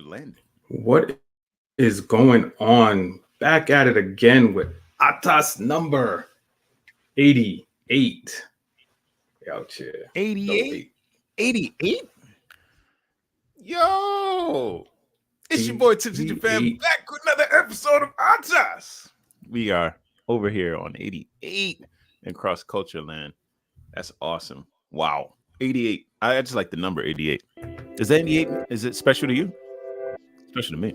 landing. What is going on? Back at it again with ATAS number 88. Out here. 88? 88? Yo! It's your boy Tipsy Japan back with another episode of ATAS. We are over here on 88 in cross culture land. That's awesome. Wow. 88. I just like the number 88. Is that 88? Is it special to you? Special to me.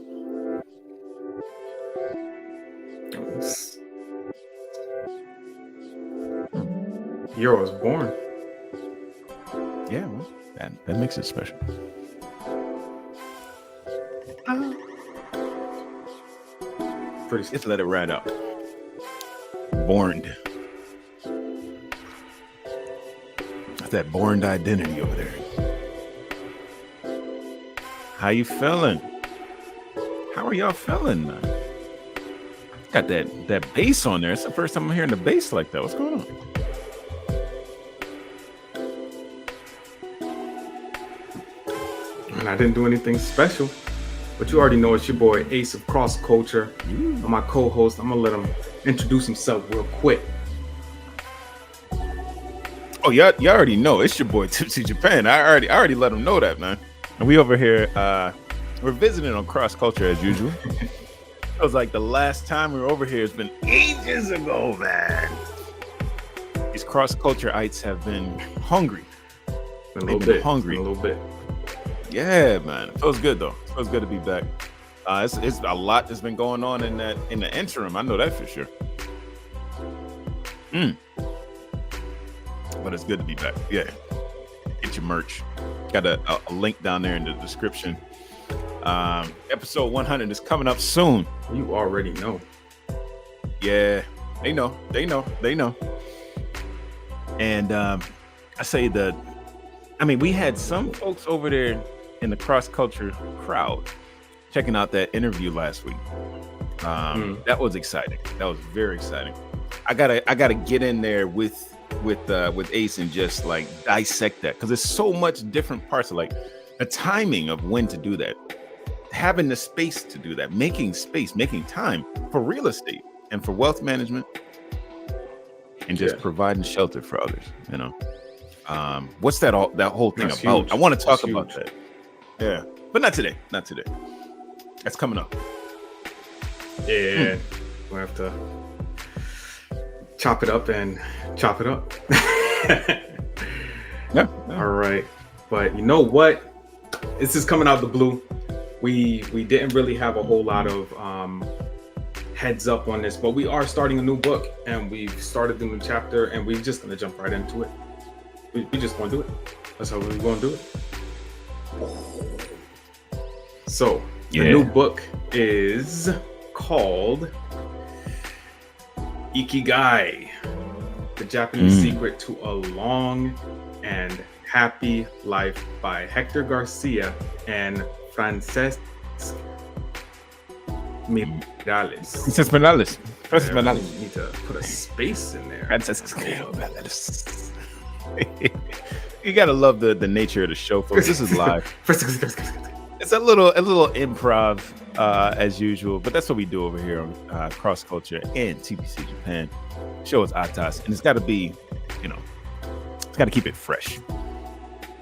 Year I was born. Yeah, well, that makes it special. Just let it ride out. Borned. That's that borned identity over there. How you feeling? How are y'all feeling, man? Got that bass on there. It's the first time I'm hearing the bass like that. What's going on? And I didn't do anything special, but you already know it's your boy Ace of Cross Culture. And my co-host, I'm gonna let him introduce himself real quick. Oh, y'all already know it's your boy Tipsy Japan. I already let him know that, man. And we over here, we're visiting on Cross Culture as usual. It was like the last time we were over here has been ages ago, man. These cross cultureites have been hungry. A little bit. Hungry. A little bit. Yeah, man. It feels good though. It feels good to be back. It's a lot that's been going on in the interim. I know that for sure. But it's good to be back. Yeah. Get your merch. Got a link down there in the description. Episode 100 is coming up soon. You already know. Yeah, they know. And I say we had some folks over there in the cross culture crowd checking out that interview last week. That was exciting. That was very exciting. I gotta get in there with Ace and just like dissect that, because there's so much different parts of like the timing of when to do that, having the space to do that, making space, making time for real estate and for wealth management, and just providing shelter for others. You know, what's that whole thing That's about? huge. I want to talk That's about huge. that. Yeah, but not today. That's coming up. Yeah, we'll have to chop it up and chop it up. Yeah. All right, but you know what? This is coming out the blue. We didn't really have a whole lot of heads up on this, but we are starting a new book, and we've started the new chapter, and we're just gonna jump right into it. We just gonna do it. That's how we're gonna do it. So the new book is called Ikigai: The Japanese Secret to a Long and Happy Life by Hector Garcia and Francesc Miralles. Miralles. You need to put a space in there. You gotta love the nature of the show, folks. This is live. It's a little improv as usual, but that's what we do over here on Cross Culture and TPC Japan. Show is ATAS, and it's got to be, it's got to keep it fresh.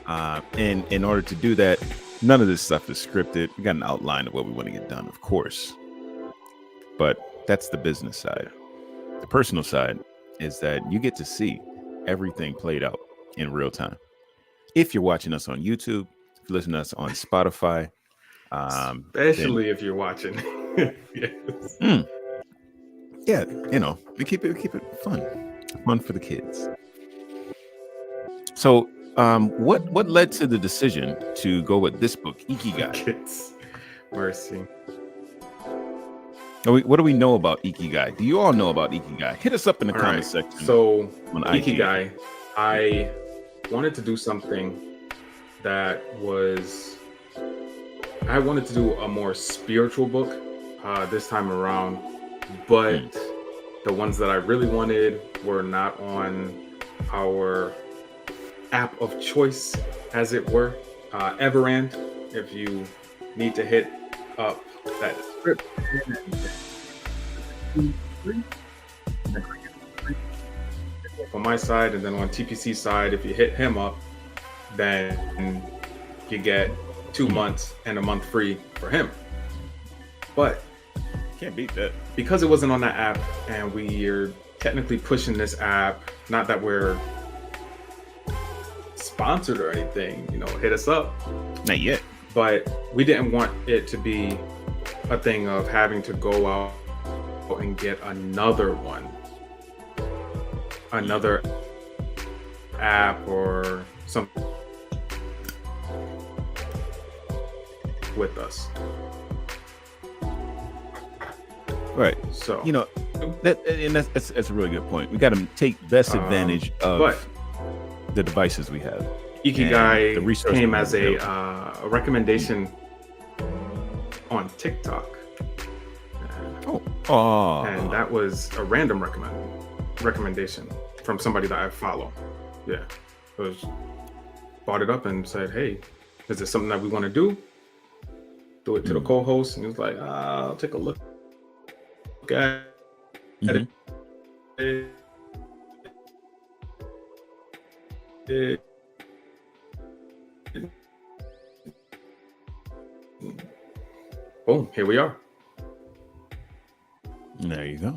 And in order to do that, none of this stuff is scripted. We got an outline of what we want to get done, of course. But that's the business side. The personal side is that you get to see everything played out in real time. If you're watching us on YouTube, if you're listening to us on Spotify, especially if you're watching. Yes. Yeah, we keep it fun for the kids. So, what led to the decision to go with this book, Ikigai? Kids, mercy. What do we know about Ikigai? Do you all know about Ikigai? Hit us up in the comment section. So, Ikigai, I wanted to do something that I wanted to do a more spiritual book this time around, but the ones that I really wanted were not on our app of choice, as it were. Everand, if you need to hit up that description on my side, and then on TPC side, if you hit him up, then you get 2 months and a month free for him. But can't beat that because it wasn't on that app, and we're technically pushing this app. Not that we're sponsored or anything, hit us up. Not yet. But we didn't want it to be a thing of having to go out and get another one, another app or something with us. Right. So that's a really good point. We got to take best advantage of the devices we have. Ikigai came as a recommendation on TikTok. And that was a random recommendation from somebody that I follow. Yeah. Brought it up and said, hey, is this something that we want to do? Do it to the co-host. And he was like, I'll take a look at it. Boom, here we are. There you go.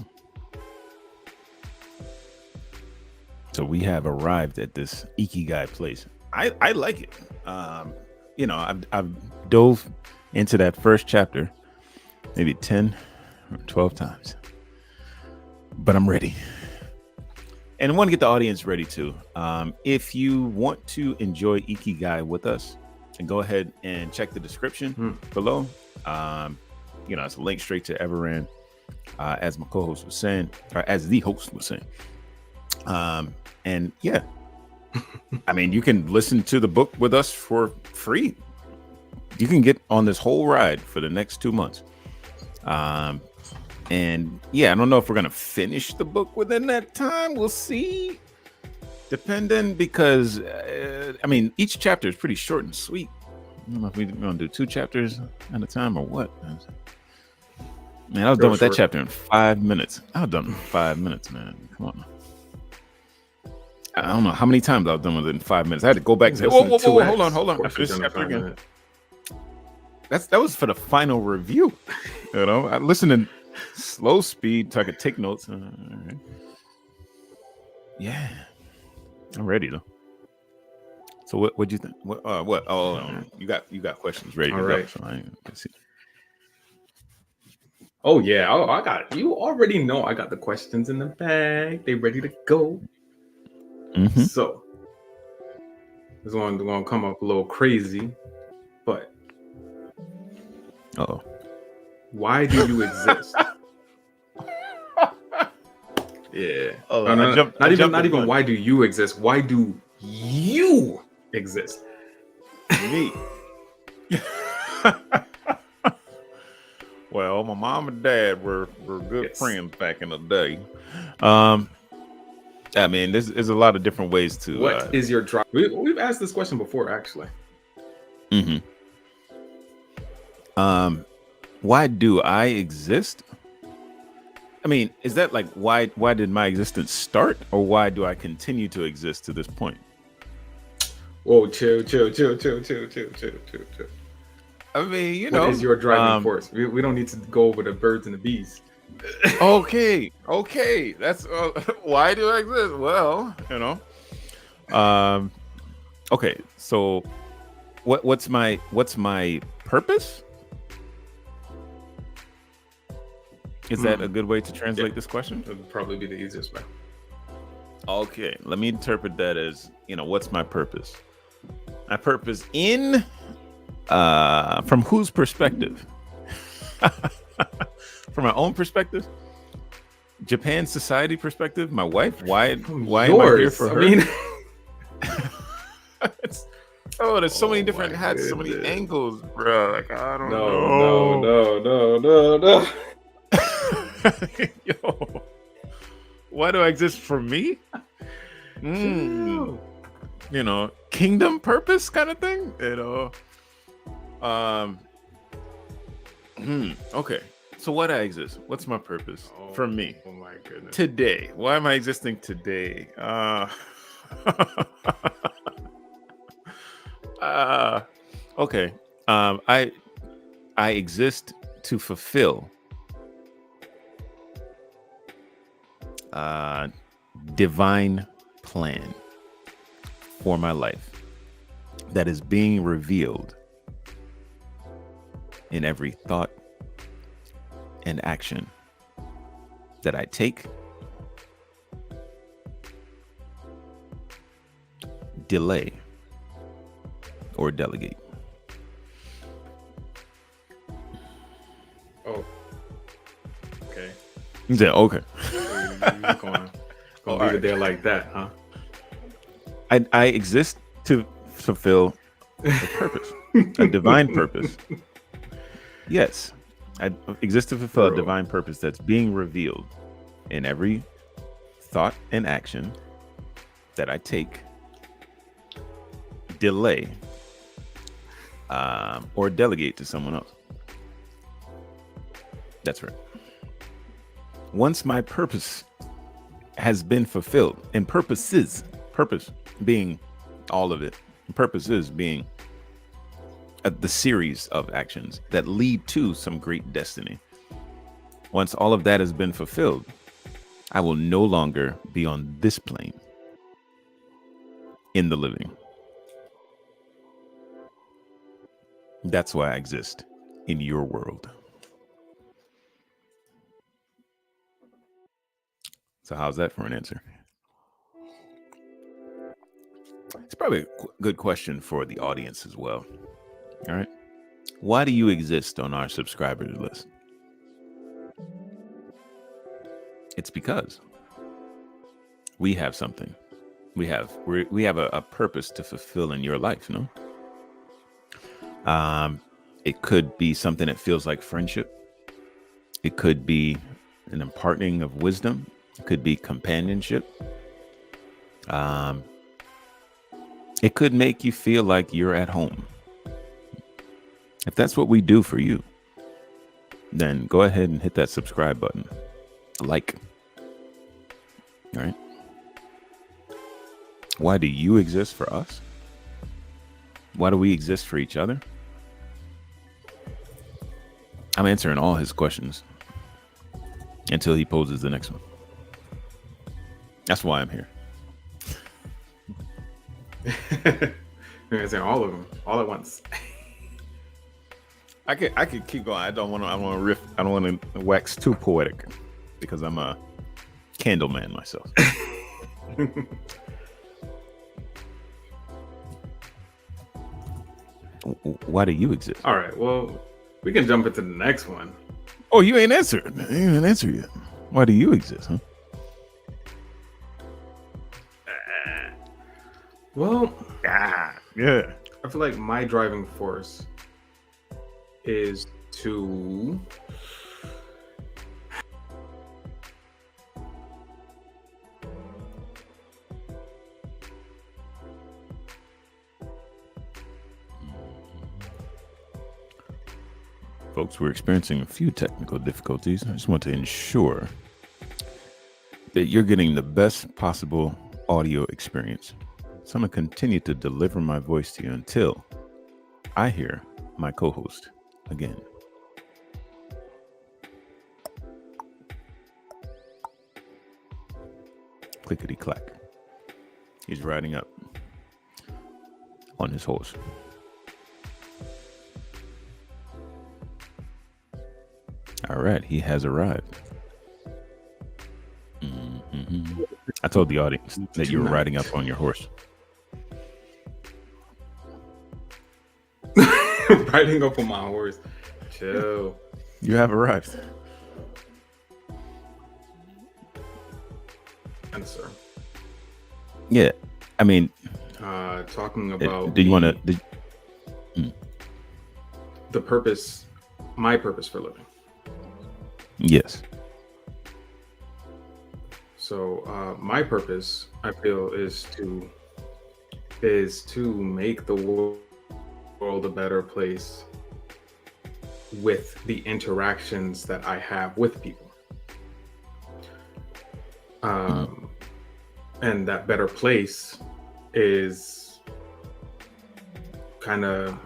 So we have arrived at this Ikigai place. I like it. I've dove into that first chapter maybe 10 or 12 times, but I'm ready. And I want to get the audience ready too. If you want to enjoy Ikigai with us, then go ahead and check the description below. It's a link straight to Everand, as my co-host was saying, or as the host was saying. And yeah, I mean, you can listen to the book with us for free. You can get on this whole ride for the next 2 months. And yeah, I don't know if we're going to finish the book within that time. We'll see. Depending, because, each chapter is pretty short and sweet. I don't know if we're going to do 2 chapters at a time or what. Man, I was done with that chapter in 5 minutes. I was done in 5 minutes, man. Come on. I don't know how many times I was done with it in 5 minutes. I had to go back and say, whoa, hold on. I finished this chapter again. That was for the final review. I listened in slow speed so I could take notes. All right. Yeah, I'm ready though. So what do you think? What? Oh, you got questions ready to go. So let's see. Oh yeah, I got. You already know I got the questions in the bag. They ready to go. Mm-hmm. So this one's gonna come up a little crazy, but why do you exist? Yeah. Not even why do you exist? Why do you exist? Me. Well, my mom and dad were good friends back in the day. There's a lot of different ways to. What is your drive? We've asked this question before, actually. Mm-hmm. Why do I exist? I mean, is that like why did my existence start, or why do I continue to exist to this point? Whoa, chill. I mean, what is your driving force? We don't need to go over the birds and the bees. Okay. That's why do I exist? Well, okay. So, what's my purpose? Is that a good way to translate this question? It would probably be the easiest way. Okay, let me interpret that as, what's my purpose? My purpose from whose perspective? From my own perspective? Japan society perspective? My wife? Why am I here for her? There's so many different hats, so many angles, bro. Like, I don't know. No. Yo, why do I exist for me? Kingdom purpose kind of thing. Okay. So why do I exist? What's my purpose for me Oh my goodness. today? Why am I existing today? uh okay. I exist to fulfill divine plan for my life that is being revealed in every thought and action that I take, delay, or delegate. Oh, okay. You said okay. You're gonna leave it there like that, huh? I exist to fulfill a purpose, a divine purpose. Yes, I exist to fulfill a divine purpose that's being revealed in every thought and action that I take, delay, or delegate to someone else. That's right. Once my purpose has been fulfilled, and purpose being all of it, purposes being the series of actions that lead to some great destiny. Once all of that has been fulfilled, I will no longer be on this plane in the living. That's why I exist in your world. So how's that for an answer? It's probably a good question for the audience as well. All right. Why do you exist on our subscribers list? It's because we have something. We have a purpose to fulfill in your life, no? It could be something that feels like friendship. It could be an imparting of wisdom. It could be companionship. It could make you feel like you're at home. If that's what we do for you, then go ahead and hit that subscribe button. Like. All right. Why do you exist for us? Why do we exist for each other? I'm answering all his questions until he poses the next one. That's why I'm here. You're answering all of them all at once. I could keep going. I don't want to riff. I don't want to wax too poetic because I'm a candle man myself. Why do you exist? All right. Well, we can jump into the next one. Oh, you ain't answered. You ain't answered yet. Why do you exist, huh? Well, yeah. I feel like my driving force is to Folks, we're experiencing a few technical difficulties. I just want to ensure that you're getting the best possible audio experience. So I'm going to continue to deliver my voice to you until I hear my co-host again. Clickety clack. He's riding up on his horse. All right, he has arrived. Mm-hmm. I told the audience that you were riding up on your horse. Riding up on my horse. Chill. You have arrived. And sir. Yeah, I mean, talking about. Do you want to? The purpose, my purpose for living. Yes. So my purpose, I feel, is to make the world a better place with the interactions that I have with people. And that better place is kind of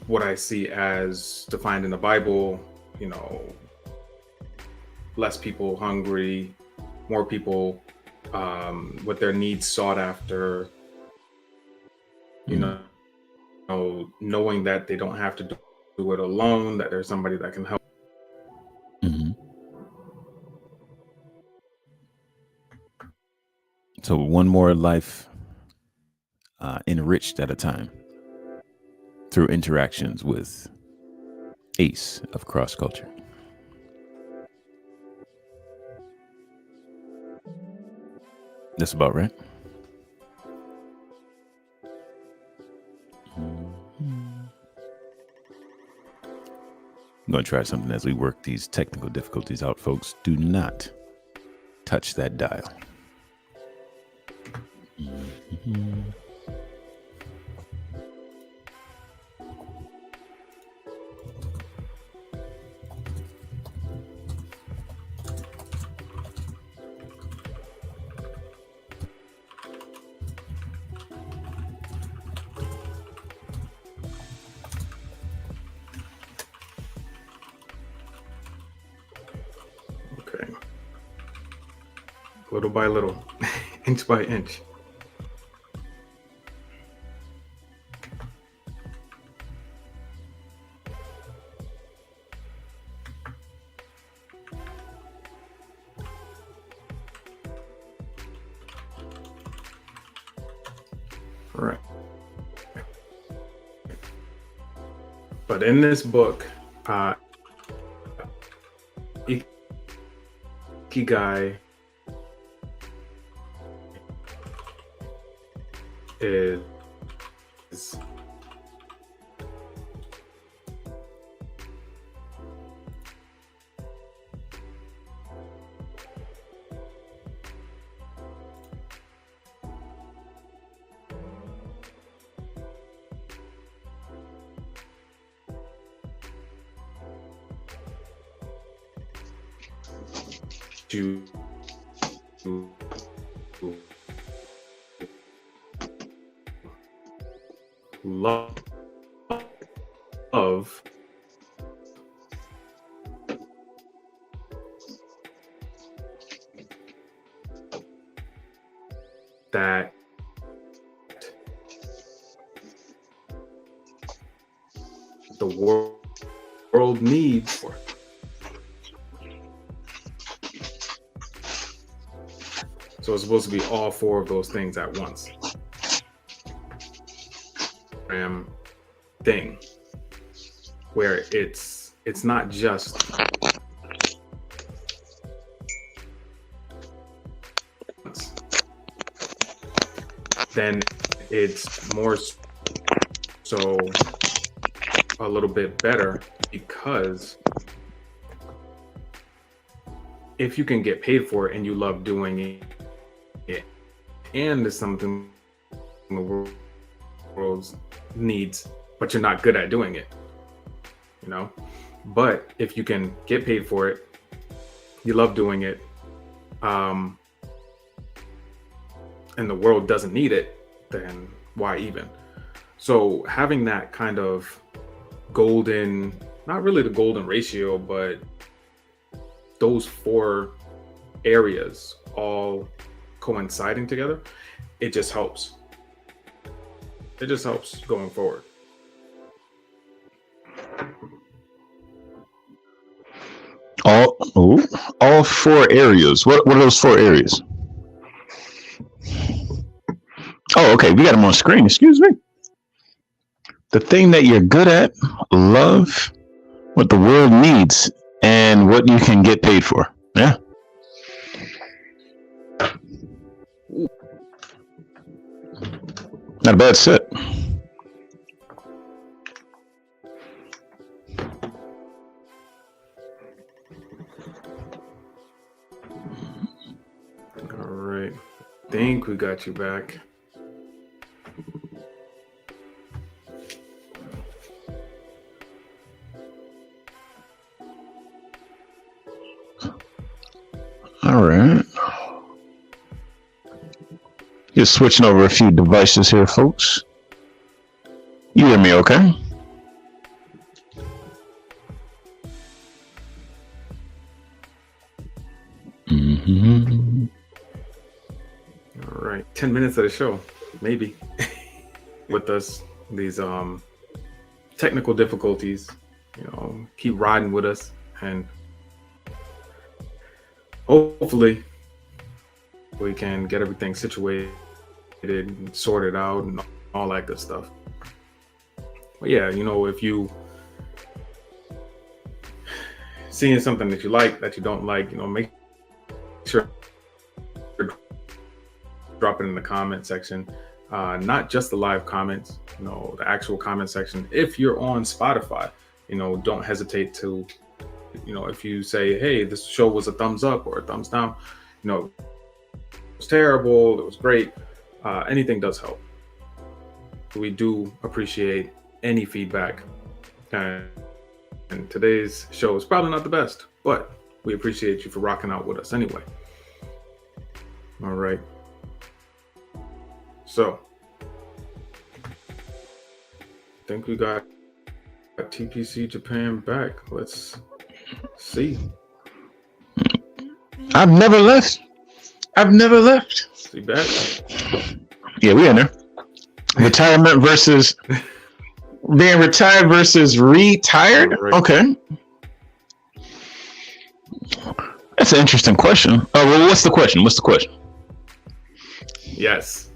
what I see as defined in the Bible, you know, less people hungry, more people with their needs sought after, you know, knowing that they don't have to do it alone, that there's somebody that can help. So one more life enriched at a time through interactions with Ace of Cross Culture. That's about right. I'm going to try something as we work these technical difficulties out, folks. Do not touch that dial. Okay. Little by little, inch by inch. All right. But in this book, Ikigai is to love that the world needs. So it's supposed to be all four of those things at once. Thing where it's not just then it's more so a little bit better, because if you can get paid for it and you love doing it and it's something the world needs, but you're not good at doing it, you know. But if you can get paid for it, you love doing it, and the world doesn't need it, then why even? So having that kind of golden, not really the golden ratio, but those four areas all coinciding together, it just helps. It just helps going forward. All four areas. What are those four areas? Oh, okay. We got them on screen. Excuse me. The thing that you're good at, love, what the world needs, and what you can get paid for. Yeah. Not a bad set. All right. I think we got you back. All right. Just switching over a few devices here, folks. You hear me okay? Mm-hmm. All right. 10 minutes of the show, maybe. With us, these technical difficulties, keep riding with us, and hopefully we can get everything situated and sorted out and all that good stuff. But yeah, if you seeing something that you like, that you don't like, make sure to drop it in the comment section. Not just the live comments, the actual comment section. If you're on Spotify, don't hesitate to, if you say, hey, this show was a thumbs up or a thumbs down, it was terrible, it was great. Anything does help. We do appreciate any feedback. And today's show is probably not the best, but we appreciate you for rocking out with us anyway. All right. So, I think we got TPC Japan back. Let's see. I've never left. See back? Yeah, we in there. Retirement versus being retired versus retired. Right. Okay. That's an interesting question. Oh, well, what's the question? Yes.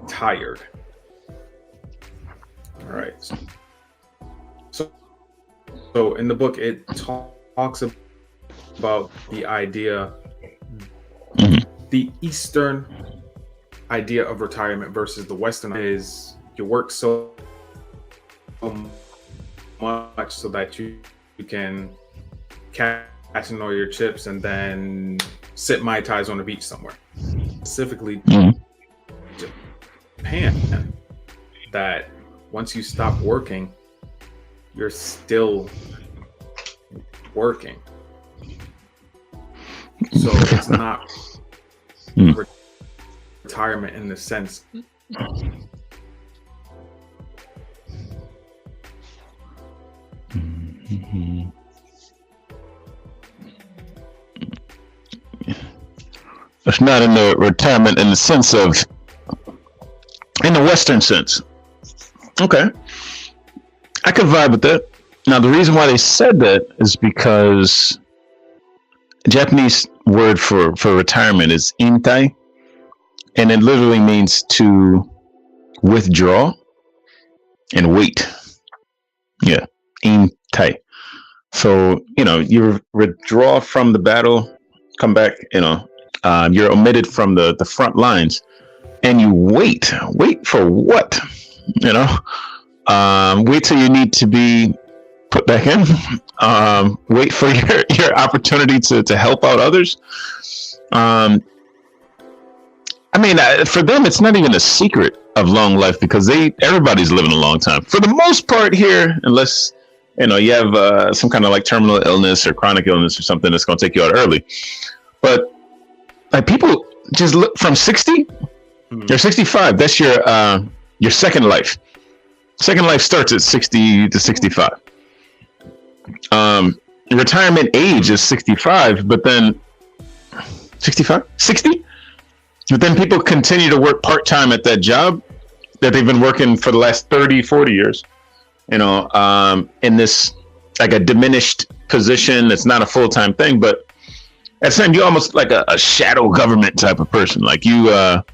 Tired. All right. So in the book, it talks about the idea, the Eastern idea of retirement versus the Western is you work so much so that you can cash in all your chips and then sip Mai Tais on the beach somewhere. Specifically, Japan, that once you stop working, you're still working. So it's not retirement in the sense. It's not in the retirement in the sense of, in the Western sense. Okay. I could vibe with that. Now, the reason why they said that is because the Japanese word for retirement is intai, and it literally means to withdraw and wait. Yeah, intai. So, you withdraw from the battle, come back, you're omitted from the front lines, and you wait for what? Wait till you need to be put back in. Wait for your opportunity to help out others. For them, it's not even a secret of long life because everybody's living a long time for the most part here, unless you have some kind of like terminal illness or chronic illness or something that's going to take you out early. But like people just look from 60 or 65. That's your second life. Second life starts at 60 to 65. Retirement age is 65, but then 65, 60. But then people continue to work part-time at that job that they've been working for the last 30, 40 years, in this like a diminished position. It's not a full-time thing, but at the time you're almost like a shadow government type of person. Like you're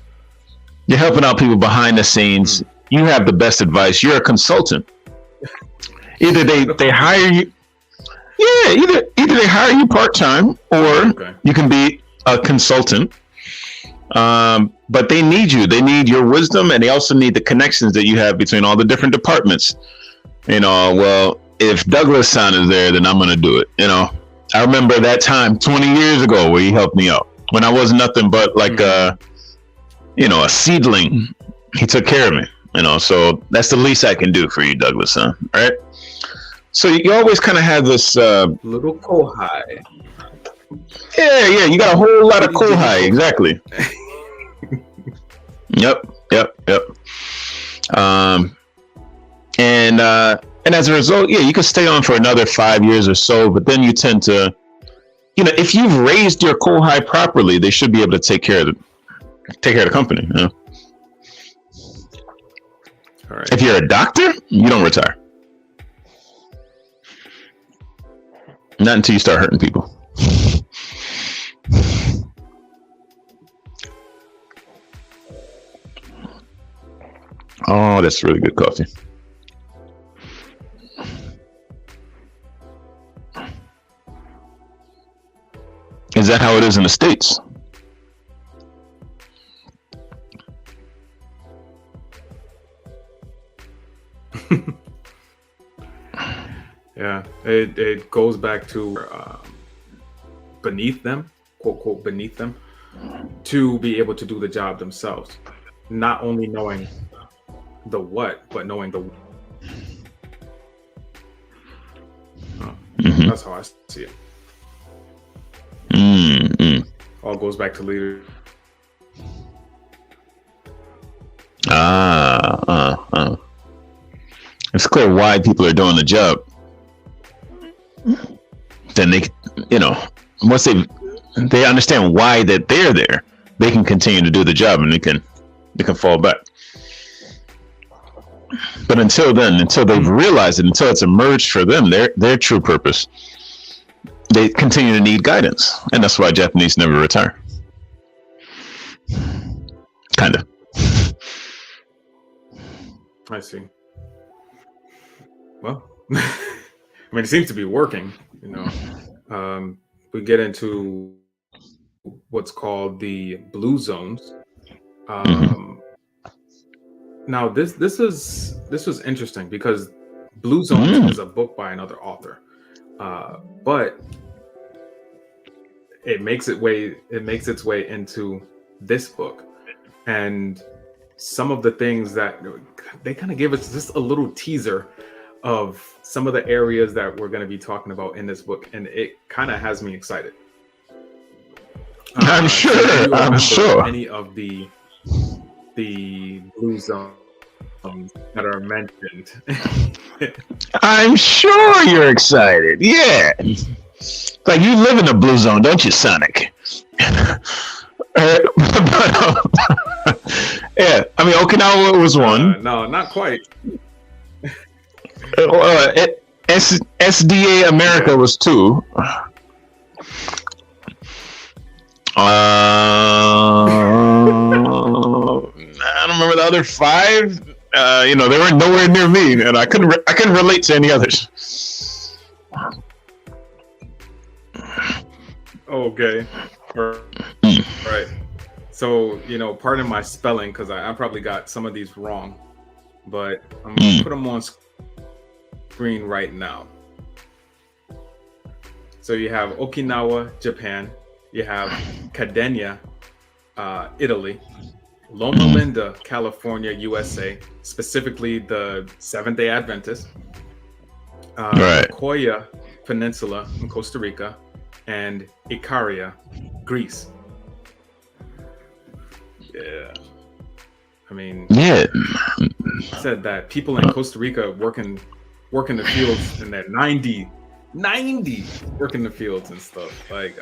helping out people behind the scenes. You have the best advice. You're a consultant. Either they hire you. Yeah, either they hire you part-time or you can be a consultant. But they need you. They need your wisdom, and they also need the connections that you have between all the different departments. Well, if Douglas-san is there, then I'm going to do it. I remember that time 20 years ago where he helped me out when I was nothing but like a seedling. He took care of me. So that's the least I can do for you, Douglas-san. All right. So you always kind of have this little kohai. Yeah. You got a whole lot of kohai. Exactly. Yep. And as a result, you can stay on for another 5 years or so, but then you tend to, if you've raised your kohai properly, they should be able to take care of the company. You know? All right. If you're a doctor, you don't retire. Not until you start hurting people. Oh, that's really good coffee. Is that how it is in the States? Yeah, it goes back to beneath them, quote, quote, beneath them, to be able to do the job themselves. Not only knowing the what, but knowing the That's how I see it. All goes back to leader. It's clear why people are doing the job. Then they, once they understand why that they're there, they can continue to do the job, and they can fall back. But until then, until they've realized it, until it's emerged for them, their true purpose, they continue to need guidance, and that's why Japanese never retire. Kind of. I see. Well, I mean, it seems to be working. We get into what's called the blue zones. Now, this was interesting because Blue Zones is a book by another author, but it makes its way into this book, and some of the things that they kind of give us just a little teaser of some of the areas that we're going to be talking about in this book, and it kind of has me excited. I'm sure. Any of the blue zones that are mentioned. I'm sure you're excited. Yeah. Like, you live in a blue zone, don't you, Sonic? Yeah, I mean, Okinawa was one. No, not quite. SDA America was two. I don't remember the other five. They were nowhere near me, and I couldn't relate to any others. Okay. Right. So, pardon my spelling, because I probably got some of these wrong, but I'm going to put them on screen right now. So you have Okinawa, Japan. You have Cadena, Italy. Loma Linda, California, USA, specifically the Seventh-day Adventists. Nicoya Peninsula in Costa Rica, and Ikaria, Greece. Yeah. I mean, said that people in Costa Rica work in the fields in their 90 work in the fields and stuff. Like,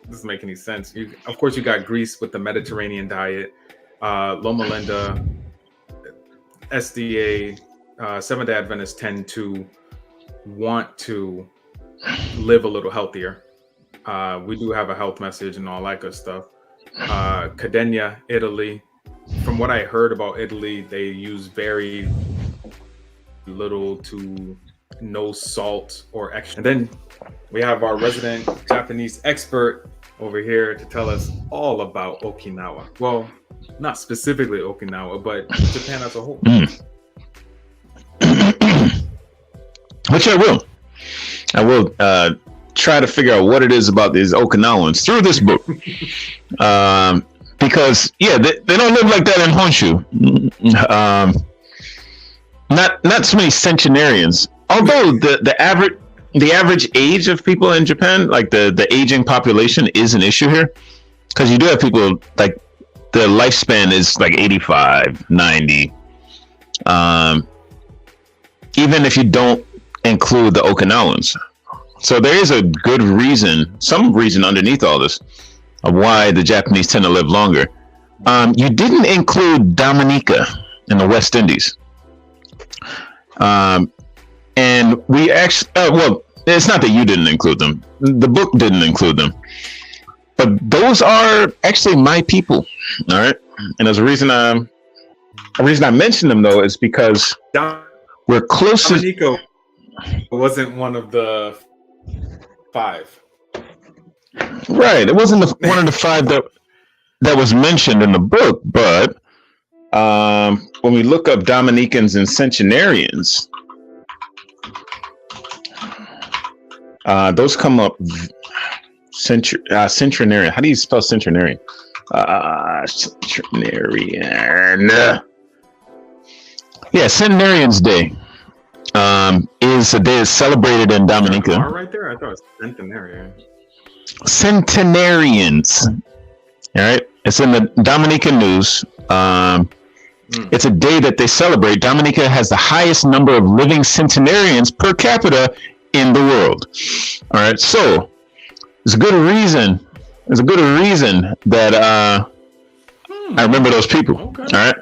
doesn't make any sense. Of course, you got Greece with the Mediterranean diet. Loma Linda, SDA, Seventh-day Adventists tend to want to live a little healthier. We do have a health message and all that good stuff. Cadena, Italy. From what I heard about Italy, they use very little to no salt or extra. And then we have our resident Japanese expert over here to tell us all about Okinawa. Well, not specifically Okinawa, but Japan as a whole. Which I will try to figure out what it is about these Okinawans through this book. Because they don't live like that in Honshu. Not so many centenarians. Although the average the average age of people in Japan, like the aging population, is an issue here, because you do have people like the lifespan is like 85, 90. Even if you don't include the Okinawans. So there is a good reason, some reason underneath all this of why the Japanese tend to live longer. You didn't include Dominica in the West Indies. And we actually, well, it's not that you didn't include them. The book didn't include them. But those are actually my people. All right. And there's a reason I mentioned them, though, is because we're close to. Dominico wasn't one of the 5. Right. It wasn't one of the 5 that was mentioned in the book. But when we look up Dominicans and Centenarians, those come up. Centenarian. How do you spell centenarian? Centenarian. Yeah, Centenarians Day is a day that's celebrated in Dominica. Right there, I thought it was centenarian. Centenarians. All right, it's in the Dominica News. It's a day that they celebrate. Dominica has the highest number of living centenarians per capita in the world. All right, so there's a good reason. There's a good reason that I remember those people. Okay. All right.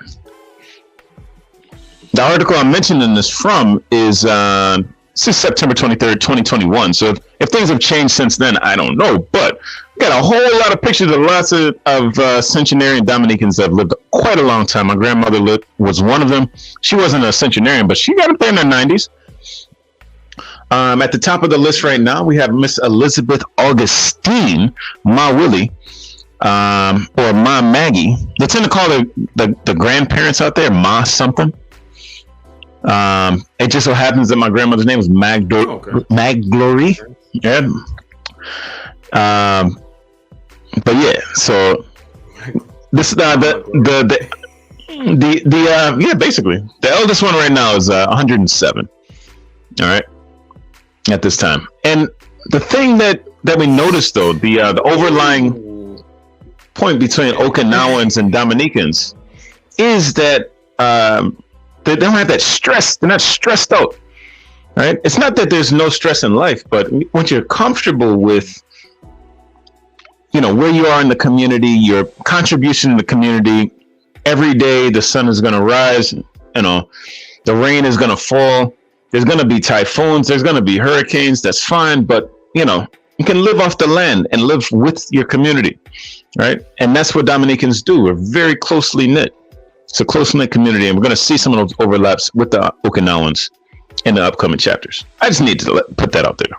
The article I'm mentioning this from is since September 23rd, 2021. So if things have changed since then, I don't know. But we got a whole lot of pictures of lots of centenarian Dominicans that have lived quite a long time. My grandmother was one of them. She wasn't a centenarian, but she got up there in her 90s. At the top of the list right now, we have Miss Elizabeth Augustine, Ma Willie, or Ma Maggie. They tend to call the grandparents out there Ma something. It just so happens that my grandmother's name was Mag Glory. Yeah. But yeah, so this basically the eldest one right now is 107. All right. At this time, and the thing that we noticed, though, the overlying point between Okinawans and Dominicans is that they don't have that stress. They're not stressed out, right? It's not that there's no stress in life, but once you're comfortable with, where you are in the community, your contribution in the community, every day the sun is going to rise, the rain is going to fall. There's going to be typhoons. There's going to be hurricanes. That's fine. But, you can live off the land and live with your community. Right. And that's what Dominicans do. We're very closely knit. It's a close knit community. And we're going to see some of those overlaps with the Okinawans in the upcoming chapters. I just need to put that out there. I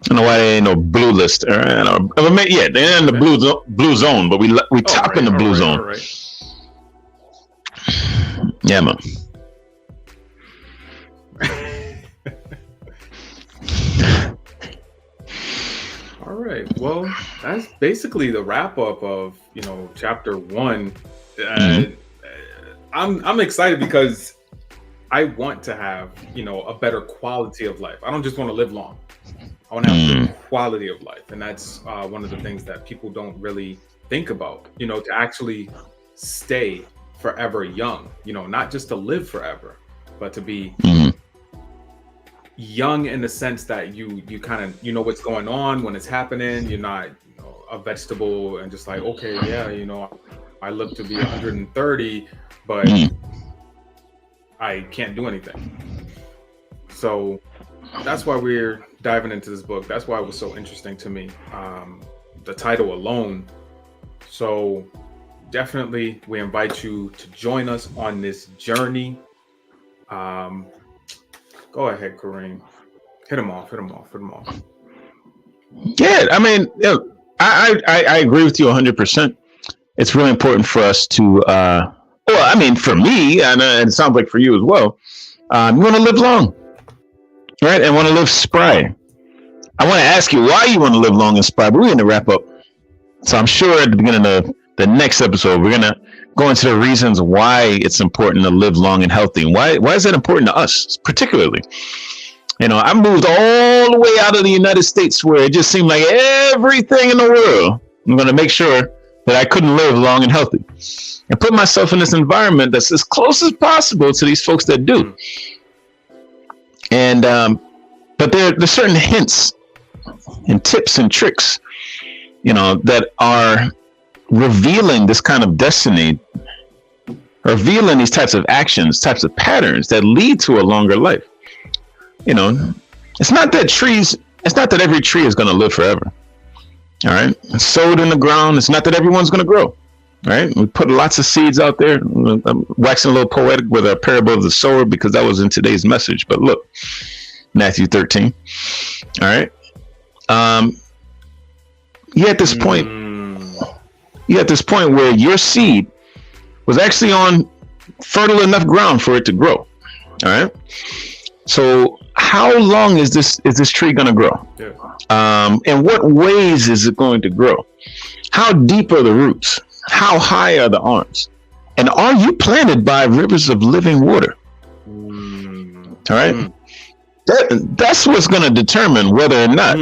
don't know why there ain't no blue list. Yeah, they're in the blue zone, but we top in the blue zone. Right. Yeah, man. All right. Well, that's basically the wrap up of chapter 1. I'm excited because I want to have a better quality of life. I don't just want to live long. I want to have good quality of life, and that's one of the things that people don't really think about. To actually stay forever young. Not just to live forever, but to be young in the sense that you kind of what's going on when it's happening. You're not a vegetable and just like, okay, yeah, I live to be 130, but I can't do anything. So that's why we're diving into this book. That's why it was so interesting to me, the title alone. So definitely we invite you to join us on this journey. Go ahead, Kareem. Hit him off. Yeah, I mean, I agree with you 100%. It's really important for us to, for me, and it sounds like for you as well, you want to live long, right? And want to live spry. I want to ask you why you want to live long and spry, but we're going to wrap up. So I'm sure at the beginning of the next episode, we're going to go into the reasons why it's important to live long and healthy. And why is that important to us particularly? You know, I moved all the way out of the United States where it just seemed like everything in the world, I'm going to make sure that I couldn't live long and healthy, and put myself in this environment that's as close as possible to these folks that do. And, but there's certain hints and tips and tricks, you know, that are revealing this kind of destiny, revealing these types of actions, types of patterns that lead to a longer life. You know, it's not that every tree is going to live forever. All right. It's sowed in the ground. It's not that everyone's going to grow. Right. We put lots of seeds out there. I'm waxing a little poetic with a parable of the sower because that was in today's message. But look, Matthew 13. All right. You're at this point where your seed was actually on fertile enough ground for it to grow. All right. So how long is this tree going to grow? Yeah. In what ways is it going to grow? How deep are the roots? How high are the arms? And are you planted by rivers of living water? All right. That's what's going to determine whether or not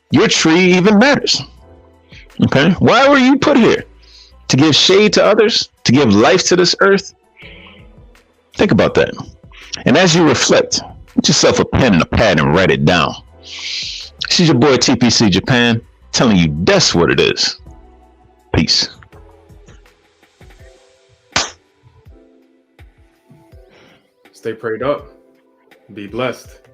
your tree even matters. Okay. Why were you put here? To give shade to others? To give life to this earth? Think about that. And as you reflect, get yourself a pen and a pad and write it down. This is your boy TPC Japan telling you that's what it is. Peace. Stay prayed up. Be blessed.